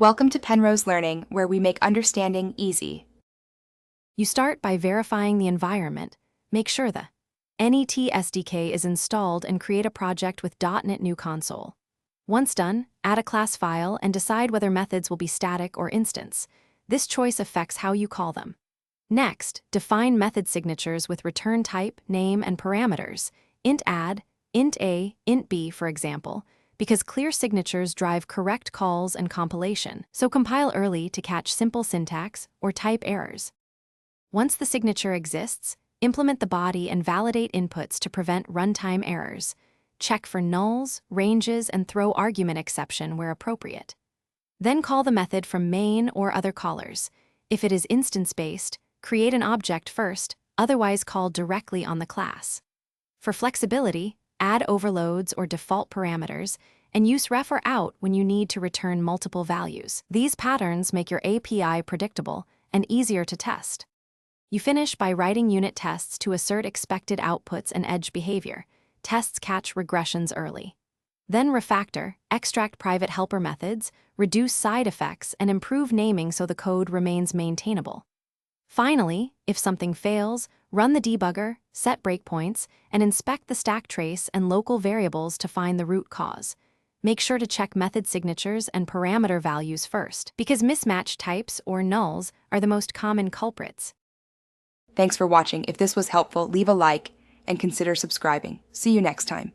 Welcome to Penrose Learning, where we make understanding easy. You start by verifying the environment. Make sure the NET SDK is installed and create a project with .NET New Console. Once done, add a class file and decide whether methods will be static or instance. This choice affects how you call them. Next, define method signatures with return type, name, and parameters. Int add, int a, int b, for example, because clear signatures drive correct calls and compilation, so compile early to catch simple syntax or type errors. Once the signature exists, implement the body and validate inputs to prevent runtime errors. Check for nulls, ranges, and throw argument exception where appropriate. Then call the method from main or other callers. If it is instance-based, create an object first, otherwise call directly on the class. For flexibility, add overloads or default parameters, and use ref or out when you need to return multiple values. These patterns make your API predictable and easier to test. You finish by writing unit tests to assert expected outputs and edge behavior. Tests catch regressions early. Then refactor, extract private helper methods, reduce side effects, and improve naming so the code remains maintainable. Finally, if something fails, run the debugger, set breakpoints, and inspect the stack trace and local variables to find the root cause. Make sure to check method signatures and parameter values first, because mismatched types or nulls are the most common culprits. Thanks for watching. If this was helpful, leave a like and consider subscribing. See you next time.